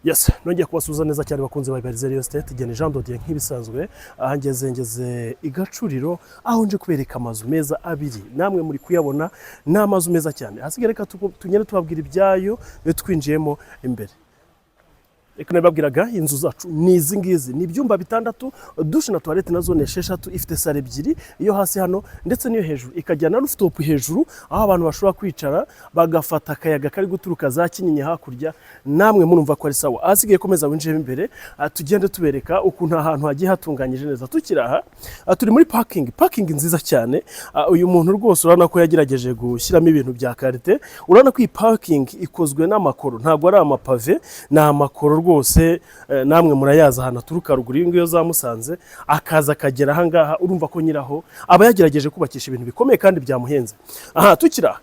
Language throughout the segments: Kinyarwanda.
Yes, nongeye kubasuza neza cyane bakunze ba Real Estate gene Jean Dodier nk'ibisanzwe ngeze igacuriro aho nje kubereka amazu meza abiri namwe muri kuyabona n'amazu meza cyane hasigare ka tunyere tubabwira ibyayo twinjiyemo imbere. Reka nababwiraga inzu zacu nizi ngizi ni ibyumba bitandatu dushe na toilette na zone 6 ifite sale ebyiri iyo hasi hano ndetse niyo hejuru ikajyana rooftop hejuru aho abantu bashobora kwicara bagafata akayaga kari guturuka za Kinyinya hakurya namwe murumva ko ari sawa. Asigaye komeza winjire imbere tugende tubereka ukuntu ahantu hagiye hatunganyije neza. Tukiraha turi muri parking nziza cyane. Uyu muntu rwose urana ko yagerageje gushyiramo ibintu bya karite. Urana ko iyi parking ikozwe n'amakoro ntabwo ari amapave na amakoro rwose namwe murayaza hano turuka ruguru y'ingiyo za Musanze akaza kagera aha ngaha urumva ko nyiraho aba yagerageje kubakisha ibintu bikomeye kandi byamuhenze. Aha tukira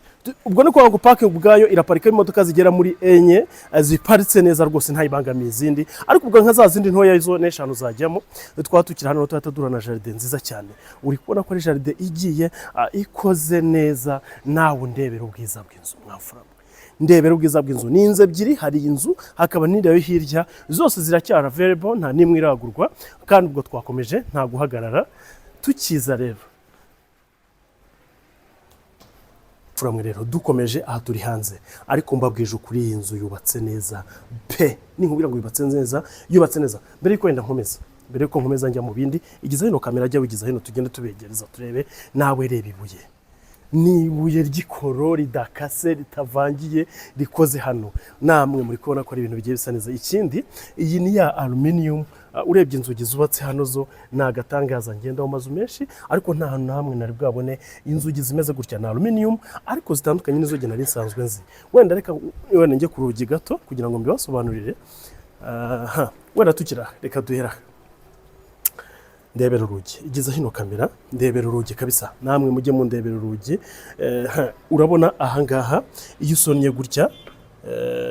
ubwo niko ngo parking ubwayo iraparika imodoka zigera muri enye ziparitse neza rwose ntayibangamiye izindi ariko ubwo nka za zindi ntoya izo n'eshanu zajyamo twatukira hano tutadura na jardin nziza cyane. Uri kubona ko ari jardin igiye ikoze neza nawe ndebera ubwiza bw'inzu mwafura ndebera ubwiza bw'inzu ni inzu ebyiri hari inzu hakaba n'indayo hirya zose ziracyara available nta nimwe iragurwa kandi ubwo twakomeje nta guhagarara tukiza rero furamwe rero dukomeje aha turi hanze ariko mbabwije ukuri iyi nzu yubatse neza pe ninkubwira ngo yubatse neza mbere yuko wenda nkomeza mbere yuko nkomeza njya mu bindi igize hino kamera ajya wigiza hino tugende tubegereza turebe nawe reba ibuye ni ibuye ry'ikoro ridakase ritavangiye rikoze hano namwe muri kubona ko ari ibintu bigiye bisa neza. Ikindi iyi ni ya aluminium urebye inzugi zubatse hano zo nagatangaza ngenda mu mazu menshi ariko nta hantu namwe nari bwabone inzugi zimeze gutya na aluminium ariko zitandukanye n'izo gena nsanzwe nzi. Wenda reka wenda njye ku rugi gato kugira ngo mbibasobanurire. Wenda tukira reka duhera ndebera urugi igize hino kamera ndebera urugi kabisa namwe mujye mu ndebera urugi. Urabona aha ngaha iyo usonye gutya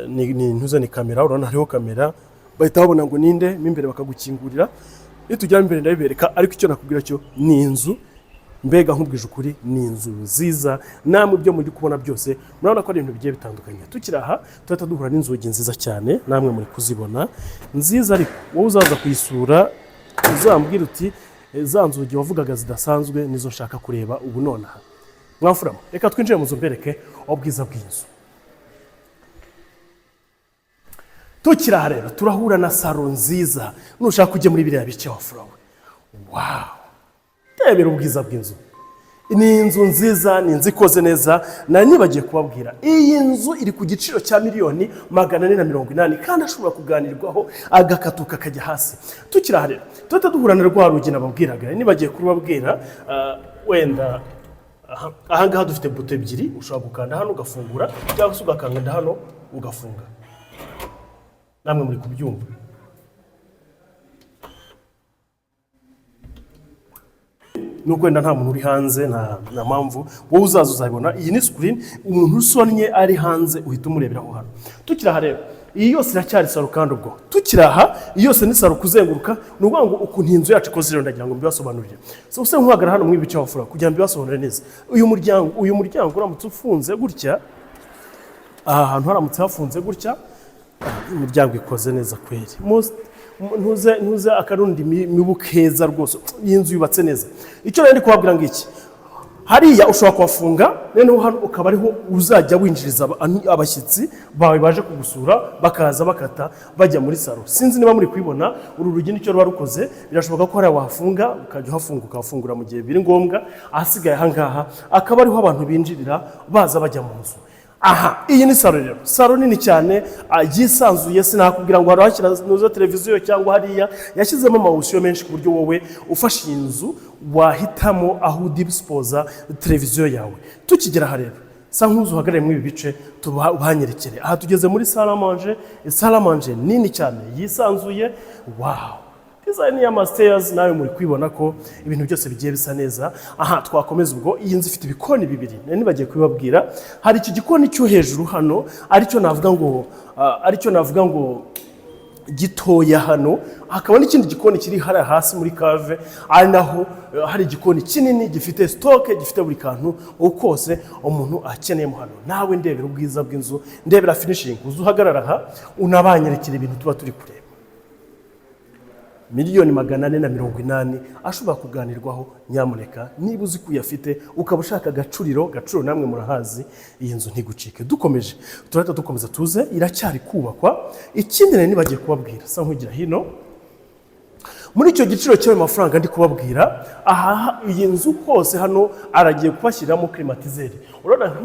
ni ntuze ni kamera urabona hariho kamera bahita babona ngo ninde mimbere bakagukingurira iyo tujya imbere ndabibereka ariko icyo nakubwira cyo ni inzu mbega nkubwije ukuri ni inzu nziza namwe byo muri kubona byose murabona ko ari ibintu bigiye bitandukanye. Tukiraha tuhita duhura n'inzugi nziza cyane namwe muri kuzibona nziza ariko wowe uzaza kuyisura uzambwira uti za nzugi wavugaga zidasanzwe nizo nshaka kureba ubu nonaha mwafuramo. Reka twinjire mu nzu mbereke ubwiza bw'inzu. Tukiraha rero turahura na salo nziza nushaka kujya muri biriya bice wafurawe. Wow, ndebera ubwiza bw'inzu. Ni inzu nziza ni inzu ikoze neza na nibagiye kubabwira iyi nzu iri ku giciro cya miliyoni 480 kandi ashobora kuganirwaho agakatuka kajya hasi. Tukiraha rero tuhita duhurana rwa rugi nababwiraga nibagiye kubabwira wenda aha ngaha dufite buto ebyiri ushobora gukanda hano ugafungura cyangwa se ugakanda hano ugafunga namwe muri kubyumva. Nuko wenda nta muntu uri hanze na mpamvu wowe uzaza uzabibona iyi ni screen umuntu usonnye ari hanze uhita umureberaho hano. Tukiraha rero iyi yose iracyari salo kandi ubwo tukiraha iyi yose ni salo kuzenguruka nuvuga ngo ukuntu inzu yacu ikoze rero ndagira ngo mbibasobanurire. So use nkwagara hano mwibice wafura kugira ngo mbibasobanurire neza. Uyu muryango uramutse ufunze gutya aha hantu haramutse hafunze gutya imiryango ikoze neza kweri ntuze akarundi mibukeza rwose y'inzu yubatse neza. Icyo rero ndi kubabwira ngiki hariya ushobora kuhafunga noneho hano ukaba ariho uzajya winjiriza abashyitsi bawe baje kugusura bakaza bakata bajya muri salo. Sinzi niba muri kwibona uru rugi nicyo ruba rukoze birashoboka ko hariya wafunga ukajya uhafunga ukafungura mu gihe biri ngombwa ahasigaye aha ngaha akaba ariho abantu binjirira baza bajya mu nzu. Aha iyi ni salo rero salo nini cyane yisanzuye sinakubwira ngo harahashyira nuzo televiziyo cyangwa hariya yashyizemo amawusiyo menshi ku buryo wowe ufashe inzu wahitamo aho udispoza televiziyo yawe. Tukigera aha rero sa nkuzu uhagarare muri ibi bice tubanyerekere aha tugeze muri salle à manger nini cyane yisanzuye. Wow, design ya stairs nayo muri kwibona ko ibintu byose bigiye bisa neza. Aha twakomeza ubwo iyi nzu ifite ibikoni bibiri nibagiye kubabwira hari iki gikoni cyo hejuru hano aricyo navuga ngo gitoya hano, hakaba n'ikindi gikoni kiri hariya hasi muri kave, ari naho hari igikoni kinini gifite stoke, gifite buri kantu kose umuntu akeneyemo hano. Nawe ndebera ubwiza bw'inzu, ndebera finishing, uzuhagarara aha unabanyerekera ibintu tuba turi kureba. Miliyoni 480 ashobora kuganirwaho. Nyamuneka niba uzi kuyafite ukaba ushaka Gacuriro namwe murahazi, iyi nzu ntigucike. Dukomeje turahita dukomeza tuze, iracyari kubakwa. Ikindi nari nibagiye kubabwira, sa nkugira hino muri icyo giciro cy'ayo mafaranga ndi kubabwira, aha iyi nzu hose hano aragiye kubashyiramo climatiseur. Urabona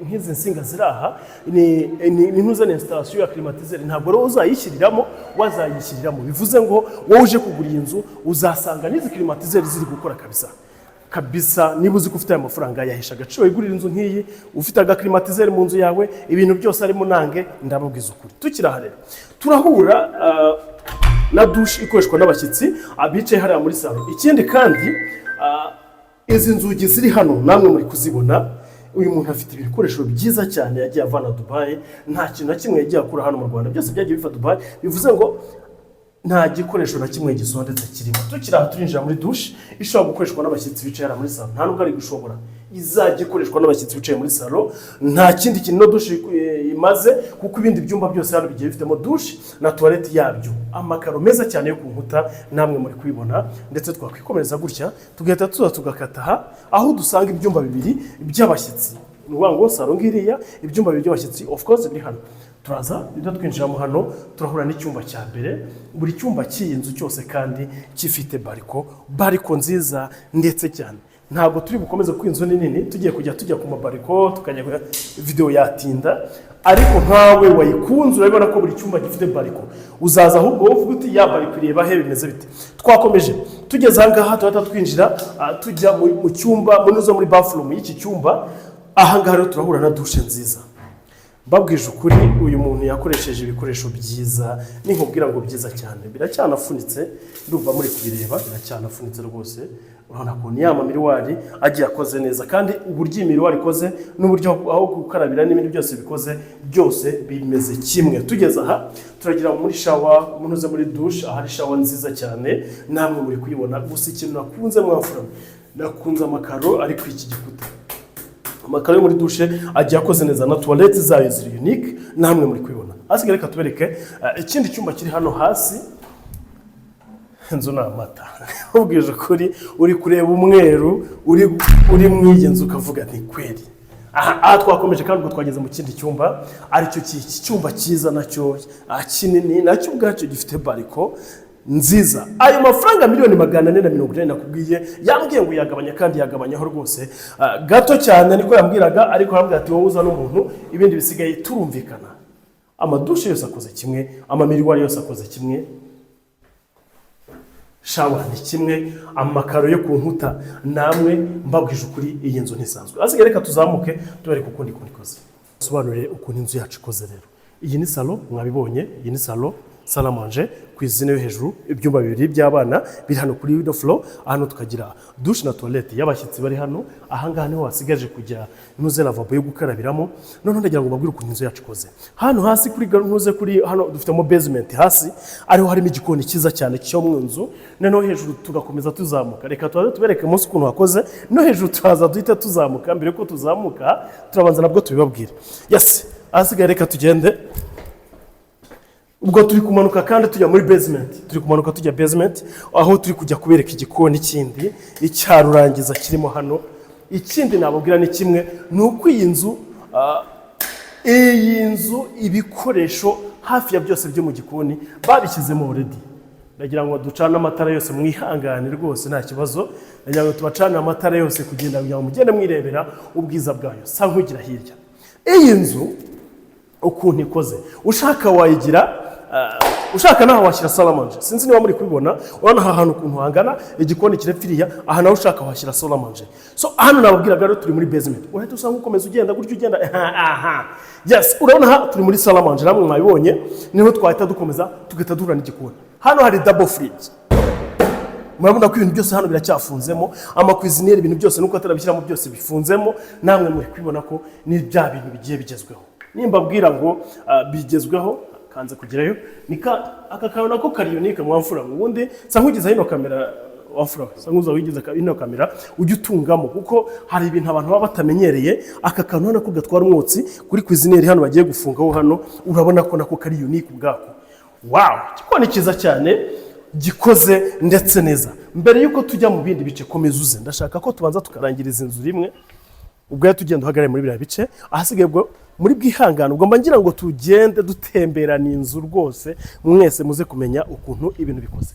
nk'izi nsinga ziri aha ni ntuzane installation ya climatiseur, ntabwo rero uzayishyiriramo wazayishyiriramo. Bivuze ngo wowe uje kugura iyi nzu uzasanga n'izi climatiseur ziri gukora kabisa. Niba uzi ko ufite aya mafaranga yahisha Gaciro igurira inzu nk'iyi, ufite agaklimatiseur mu nzu yawe, ibintu byose arimo nange ndababwiza ukuri. Tukira rero turahura na douche ikoreshwa n'abashyitsi abicaye hariya muri salo. Ikindi kandi izi nzugi ziri hano namwe muri kuzibona, uyu muntu afite ibikoresho byiza cyane yagiye avana Dubai, nta kintu na kimwe yagiye akura hano mu Rwanda, byose byagiye biva Dubai. Bivuze ngo nta gikoresho na kimwe gisondetse kirimo. Tukira turinjira muri douche ishobora gukoreshwa n'abashyitsi bicaye hariya muri salo, nta nubwo ari gushobora, izajya ikoreshwa n'abashyitsi bicaye muri salo. Nta kindi kintu no douche imaze, kuko ibindi byumba byose hano bigiye bifitemo douche na toilette yabyo. Amakaro meza cyane yo ku nkuta namwe muri kwibona, ndetse twakwikomereza gutya tugahita tuza tugakata aho dusanga ibyumba bibiri by'abashyitsi. Ngo salo ngiriya, ibyumba bibiri by'abashyitsi of course biri hano. Turaza twinjiramo hano, turahura n'icyumba cya mbere. Buri cyumba cy'iyi nzu cyose kandi gifite bariko nziza ndetse cyane. Ntabwo turi bukomeze ku inzu nini, tugiye tujya ku mabariko tukajya video yatinda, ariko nkawe wayikunze urabona ko buri cyumba gifite bariko, uzaza ahubwo uvuga uti ya bariko ireba he bimeze bite. Twakomeje tugeze ahangaha tuhita twinjira tujya mu cyumba muri bathroom y'iki cyumba. Ahangaha rero turahura na douche nziza. Babwije ukuri uyu muntu yakoresheje ibikoresho byiza, ninkubwira ngo byiza cyane, biracyanafunitse, ndumva muri kubireba biracyanafunitse rwose. Urabona ko ni ya miriwari agiye akoze neza, kandi uburyo imiriwari ikoze n'uburyo aho gukarabira n'ibindi byose bikoze byose bimeze kimwe. Tugeze aha turagira muri shower, munoze muri douche, ahari shower nziza cyane namwe muri kuyibona. Gusa ikintu nakunze mwafura, nakunze amakaro ari ku iki gikuta. Amakaro yo muri douche agiye akoze neza, na toilette zayo ziri unique namwe muri kwibona. Asigaye reka tubereke ikindi cyumba kiri hano hasi. Inzu na mata ubwije kuri uri kureba umweru, uri mw'iyi nzu ukavuga ni kweri. Aha twakomeje kandi ubwo twageze mu kindi cyumba, aricyo cyumba cyiza nacyo kinini, nacyo ubwacyo gifite bariko nziza. Ayo mafaranga miliyoni 480 nakubwiye, yambwiye ngo yagabanya, kandi yagabanyaho rwose gato cyane niko yambwiraga, ariko yambwiye ati wowe uza n'umuntu, ibindi bisigaye turumvikana. Amadushe yose akoze kimwe, amamiriwari yose akoze kimwe, shower ni kimwe, amakaro yo ku nkuta namwe mbabwije ukuri iyi nzu ntisanzwe. Asigaye reka tuzamuke tubereke uko ndi ikoze. Sobanurire ukuntu inzu yacu ikoze rero. Iyi ni salo, mwabibonye, iyi ni salo salle à manger ku izina yo hejuru, ibyumba bibiri by'abana biri hano kuri window floor. Hano tukagira douche na toilette y'abashyitsi bari hano. Ahangaha niho wasigaje kujya nuze lavabo yo gukarabiramo. None ndagira ngo mbabwire ukuntu inzu yacu ikoze. Hano hasi kuri hano dufitemo basement hasi, ariho harimo igikoni cyiza cyane cyo mu nzu. Noneho hejuru tugakomeza tuzamuka. Reka tubereke munsi ukuntu hakoze, no hejuru turaza duhita tuzamuka. Mbere ko tuzamuka turabanza nabwo tubibabwira. Yes, asigaye reka tugende. Ubwo turi kumanuka kandi tujya muri basement, turi kumanuka tujya basement, aho turi kujya kubereka igikoni kindi icyarurangiza kirimo hano. Ikindi nababwira ni kimwe, nuko iyi nzu ibikoresho hafi ya byose byo mu gikoni babishyizemo already. Ndagira ngo ducane amatara yose, mwihangane rwose nta kibazo. Ndagira ngo tubacane amatara yose kugira ngo mugende mwirebera ubwiza bwayo. Sa nkugira hirya iyi nzu ukuntu ikoze, ushaka wayigira, ushaka naho washyira salle à manger. Sinzi niba muri kubibona, urabona aha hantu ukuntu hangana, igikoni kirepfiriya, aha naho ushaka washyira salle à manger. So hano nababwiraga rero turi muri basement, urahita usanga ukomeza ugenda gutyo ugenda. Yes, urabona aha turi muri salle à manger, namwe mwabibonye. Niho twahita dukomeza tugahita duhura n'igikoni. Hano hari double fridge, murabona ko ibintu byose hano biracyafunzemo, amakuizineri ibintu byose nuko atarabishyiramo byose bifunzemo. Namwe muri kwibona ko ni bya bintu bigiye bigezweho. Nimbabwira ngo bigezweho kanze kugerayo aka kantu nako kari unique mwamfura ubundi sankugiza hino kamera wafura sankuza wigiza ino kamera ujye utungamo kuko hari ibintu abantu baba batamenyereye aka kantu hano ko gatwara umwotsi kuri cuisinier hano bagiye gufungaho hano urabona ko nako kari unique ubwako. Wow, kikone kiza cyane gikoze ndetse neza. Mbere yuko tujya mu bindi bice komezuze ndashaka ko tubanza tukarangiriza inzu rimwe ubwo yatugenda uhagarare muri biriya bice ahasigaye bwo muri bwihangana ubwo ngira ngo tugende dutemberana inzu rwose mwese muze kumenya ukuntu ibintu bikoze.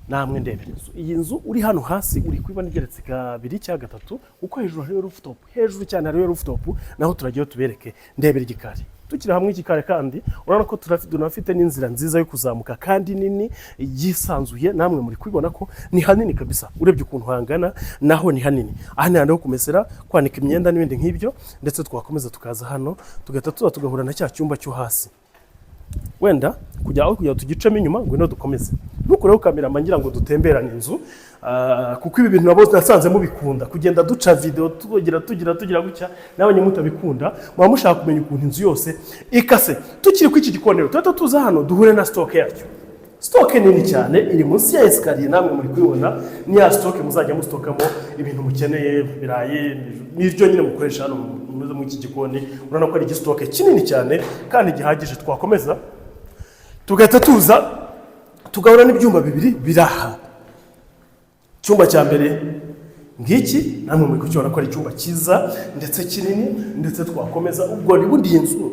Namwe ndebera inzu. Iyi nzu uri hano hasi uri kwibana igeretse kabiri cyangwa gatatu uko hejuru hariyo rooftop. Hejuru cyane hariyo rooftop naho turagiye tubereke ndebera igikari. Tukira hamwe igikari kandi urabona ko tunafite n'inzira nziza yo kuzamuka kandi nini yisanzuye namwe muri kwibona ko ni hanini kabisa urebye ukuntu hangana naho ni hanini. Aha ni hano kumesera kwanika imyenda n'ibindi nk'ibyo ndetse twakomeza tukaza hano tugahita tugahura na cya cyumba cyo hasi. Wenda kujya tugicamo inyuma ngo ino dukomeze nukureho kamera mangira ngo dutemberane inzu kuko ibi bintu nabo nasanze mubikunda kugenda duca video tugira gutya nabanye mutabikunda mwa mushaka kumenya ukuntu inzu yose ikase. Tukiri ku iki gikonero tuza hano duhure na stock yacyo. Stock nini cyane iri munsi ya escalier namwe muri kwibona ni ya stock muzajya mustokamo ibintu mukeneye biraye n'iryo nyine mukoresha hano mu iki gikoni. Urana ko ari igistoke kinini cyane kandi gihagije. Twakomeza tugahita tuza tugahura n'ibyumba bibiri biraha. Cyumba cya mbere ngiki namwe muri kucyona ko ari icyumba cyiza ndetse kinini ndetse twakomeza ubwo ribundi inzu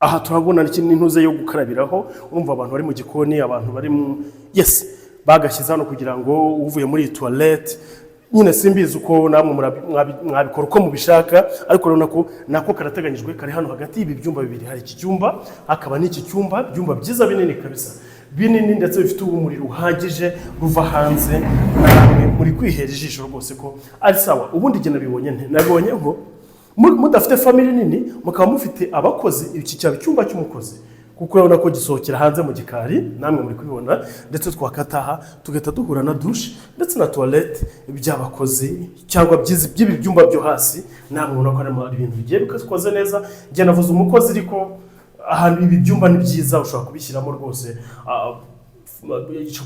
aha turabona n'ikindi ntuze yo gukarabiraho. Urumva abantu bari mu gikoni abantu bari mu bagashyize hano kugira ngo uvuye muri toilette nyine simbizi uko namwe mwabikora uko mubishaka ariko urabona ko nako karateganyijwe kari hano hagati y'ibi byumba bibiri. Hari iki cyumba hakaba n'iki cyumba byumba byiza binini kabisa binini ndetse bifite umuriro uhagije ruva hanze namwe muri kwiherijisho rwose ko ari sawa. Ubundi gena nabibonye ngo mudafite family nini mukaba mufite abakozi iki cyaba cyumba cy'umukozi kuko urabona ko gisohokera hanze mu gikari namwe muri kubibona ndetse twakataha tugahita duhura na douche ndetse na toilette by'abakozi cyangwa by'ibi byumba byo hasi. Namwe ubona ko ari ibintu bigiye bikoze neza. Njye navuze umukozi ariko ahantu ibi byumba ni byiza ushobora kubishyiramo rwose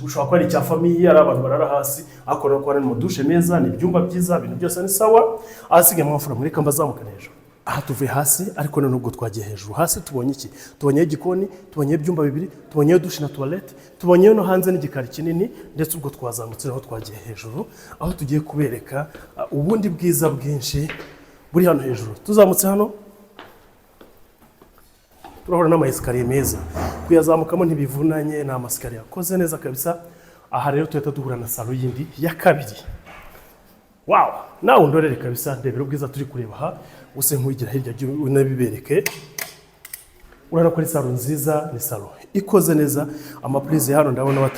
ushobora kuba ari icya famiye ari abantu barara hasi akora ko ari mu douche meza ni ibyumba byiza ibintu byose ni sawa. Ahasigaye mwafura muri kamba zamuka hejuru. Aha tuvuye hasi ariko none ubwo twagiye hejuru. Hasi tubonye iki? Tubonye igikoni, tubonye ibyumba bibiri, tubonye douche na toilette, tubonye no hanze n'igikari kinini ndetse ubwo twazamutse naho twagiye hejuru aho tugiye kubereka ubundi bwiza bwinshi buri hano hejuru. Tuzamutse hano turahura n'ama escalier meza kuyazamukamo ntibivunanye na amaskariye akoze neza kabisa. Aha rero tuhita duhura na salo yindi ya kabiri. Wow, nawe ndorere kabisa ndebera ubwiza turi kureba aha use nk'ugira hirya unabibereke. Urana ko ari salo nziza ni salo ikoze neza. Amaprize hano ndabona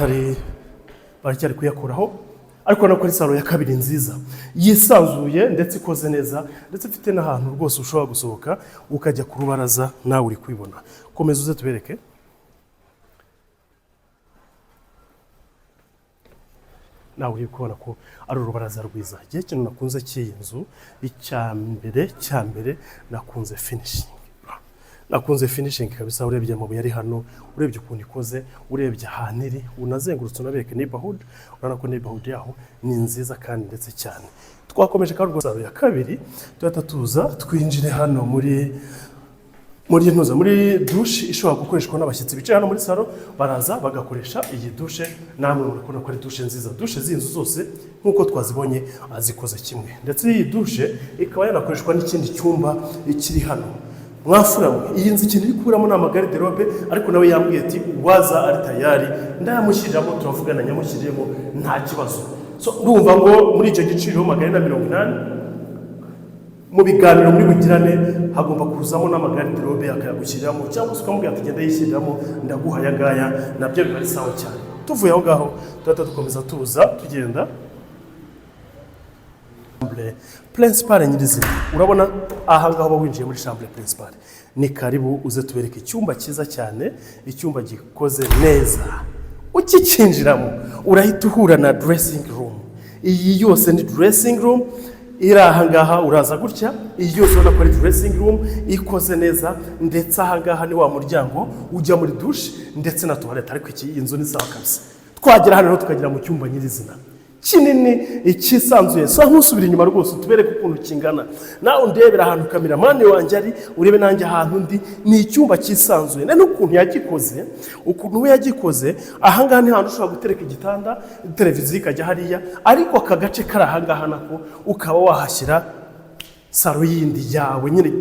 baracyari kuyakuraho ariko nako ari salo ya kabiri nziza yisanzuye ndetse ikoze neza ndetse ifite n'ahantu rwose ushobora gusohoka ukajya ku rubaraza nawe uri kwibona. Komeza uze tubereke. Nawe uri kubona ko ari urubaraza rwiza. Igihe kintu nakunze cy'iyi nzu icyambere nakunze finishing. Nakunze finishing kabisa. Urebye amabuye ari hano, urebye ukuntu ikoze, urebye ahantu iri, unazengurutse unabereke neighborhood. Urabona ko neighborhood yaho ni nziza kandi ndetse cyane. Twakomeje kandi rwose ya kabiri tuhita tuza twinjire hano muri douche ishobora gukoreshwa n'abashyitsi bicaye hano muri salo baraza bagakoresha iyi douche. Namwe murabona ko ari douche nziza. Douche z'inzu zose nkuko twazibonye azikoze kimwe ndetse iyi douche ikaba yanakoreshwa n'ikindi cyumba ikiri hano. Mwafura iyi nzu ikintu iri kuramo na garde-robe ariko nawe yambwiye ati waza ari tayari ndayamushyiriramo turavugana nyamushyiriyemo nta kibazo. So ndumva ngo muri icyo giciro 480 mu biganiro muri bugirane hagomba kuzamo n'amagarde-robe akayagushyiramo cyangwa se ukamubwira ati genda yishyiramo ndaguha aya ngaya nabyo biba ari sawa cyane. Tuvuye aho ngaho tuhita dukomeza tuza tugenda principal nyirizina. Urabona aha ngaho winjiye muri chambre principal ni karibu uze tubereke icyumba cyiza cyane. Icyumba gikoze neza ukikinjiramo urahita uhura na dressing room. Iyi yose ni dressing room iri ahangaha uraza gutya, iyi yose urabona ko ari dressing room ikoze neza, ndetse ahangaha ni wa muryango ujya muri douche ndetse na toilette. Ariko iyi nzu ni sawa kabisa. Twagera hano tukagira mu cyumba nyirizina kinini ikisanzuye, so nkusubira inyuma rwose tubereke ukuntu kingana. Nawe undebera ahantu kameramani wanjye ari, urebe nanjye ahantu ndi, ni icyumba kisanzuye. None ukuntu yagikoze, ukuntu we yagikoze, ahangaha ni hantu ushobora gutereka igitanda, televiziyo ikajya hariya, ariko aka gace kari ahangaha nako ukaba wahashyira saro yindi yawe nyine,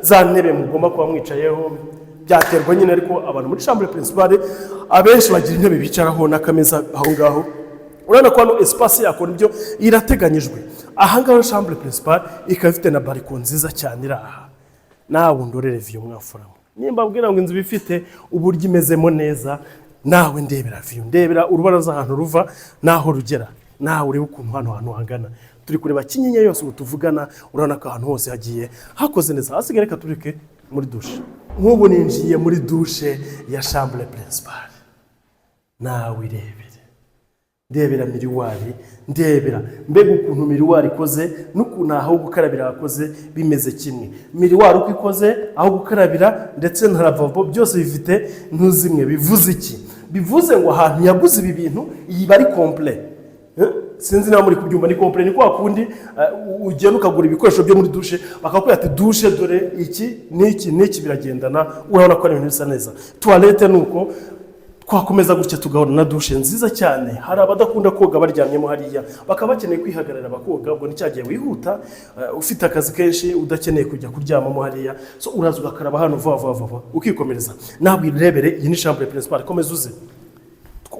za ntebe mugomba kuba mwicayeho, byaterwa nyine. Ariko abantu muri chambre principale abenshi bagira intebe bicaraho n'akameza aho ngaho. Urabona ko hano espace yako nibyo irateganyijwe. Ahangaho chambre principale ikaba ifite na balcon nziza cyane iraha. Nawe undorere view mwafuramo. Nimba mbwira ngo inzu bifite uburyo imezemo neza, nawe ndebera view, ndebera urubaraza ahantu ruva naho rugera. Nawe urebe ukuntu hano hangana. Turi kureba Kinyinya yose ubu tuvugana, urabona ko ahantu hose hagiye hakoze neza. Hasigaye reka tureke muri douche. Nk'ubu ninjiye muri douche ya chambre principale. Nawe irebere. Ndebera miriwari, ndebera mbega ukuntu miriwari ikoze n'ukuntu aho gukarabira hakoze bimeze kimwe. Miriwari uko ikoze, aho gukarabira ndetse na lavabo byose bifite ntuzimwe. Bivuze iki? Bivuze ngo ahantu yaguze ibi bintu iyi bari complet. Sinzi nawe muri kubyumva, ni complet. Ni kwa kundi ugenda ukagura ibikoresho byo muri douche bakakubwira ati douche dore iki n'iki biragendana, urabona ko ari ibintu bisa neza. Toilette nuko twakomeza gutya tugahora na douche nziza cyane. Hari abadakunda koga baryamyemo hariya, bakaba bakeneye kwihagarara bakoga, ubwo nicyagiye wihuta ufite akazi kenshi udakeneye kujya kuryamamo hariya, so uraza ugakaraba hano vuba ukikomereza. Nabwo irebere, iyi ni chambre principale. Komeza uze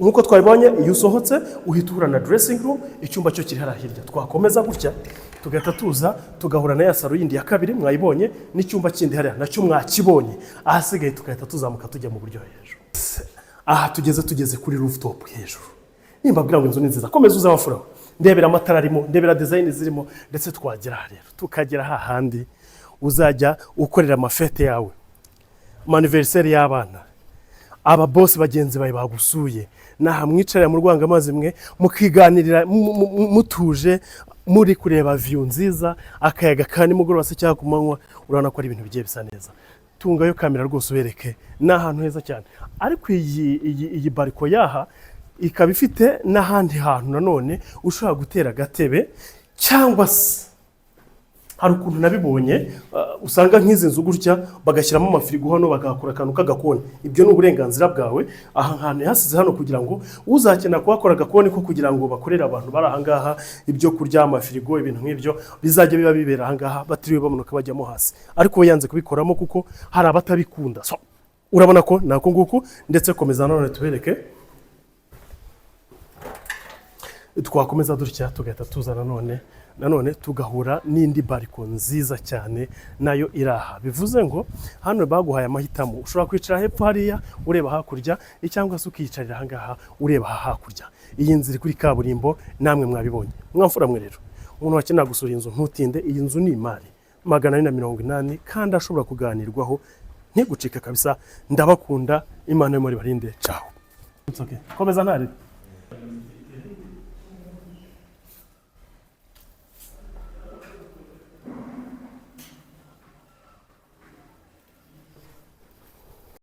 nkuko twabibonye, iyo usohotse uhita uhura na dressing room, icyumba cyo kiri hirya. Twakomeza gutya tugahita tuza tugahura na ya saro yindi ya kabiri mwayibonye, n'icyumba kindi hariya nacyo mwakibonye. Ahasigaye tugahita tuzamuka tujya mu buryo hejuru. Aha tugeze kuri rooftop hejuru. Nimba mbwira ngo inzu ni nziza, komeza uza wafuraho. Ndebera amatara arimo, ndebera design zirimo, ndetse twagera rero tukagera hahandi uzajya ukorera amafete yawe, anniversaire y'abana, aba boss bagenzi bawe bagusuye, naha mwicarira mu rwangamazi mwe mukiganirira mutuje, muri kureba view nziza, akayaga kandi mugoroba se cyangwa kumanywa. Urabona ko ari ibintu bigiye bisa neza. Tungayo kamera rwose ubereke, n'ahantu heza cyane. Ariko iyi balcon yaha ikaba ifite n'ahandi hantu nanone ushobora gutera gatebe, cyangwa se hari ukuntu nabibonye usanga nk'izi nzu gutya bagashyiramo amafirigo hano bagakora akantu k'agakoni. Ibyo ni uburenganzira bwawe. Aha hantu hasize hano kugira ngo uzakena kuhakora agakoni ko kugira ngo bakorere abantu bari ahangaha ibyo kurya, amafirigo, ibintu nk'ibyo bizajya biba bibera ahangaha, batiriwe bamanuka bajyamo hasi. Ariko we yanze kubikoramo kuko hari abatabikunda. So urabona ko nako nguko. Ndetse komeza none tubereke, twakomeza dutya tugahita tuza nanone tugahura n'indi balcon nziza cyane nayo iraha. Bivuze ngo hano baguhaye amahitamo, ushobora kwicara hepfo hariya ureba hakurya, cyangwa se ukiyicarira ahangaha ureba hakurya. Iyi nzu iri kuri kaburimbo, namwe mwabibonye mwamfura mwe. Rero umuntu wakenera gusura inzu ntutinde, iyi nzu ni imari 480 kandi ashobora kuganirwaho ntigucika kabisa. Ndabakunda, Imana yo muri barinde. Ciao. It's okay. Komeza ntari.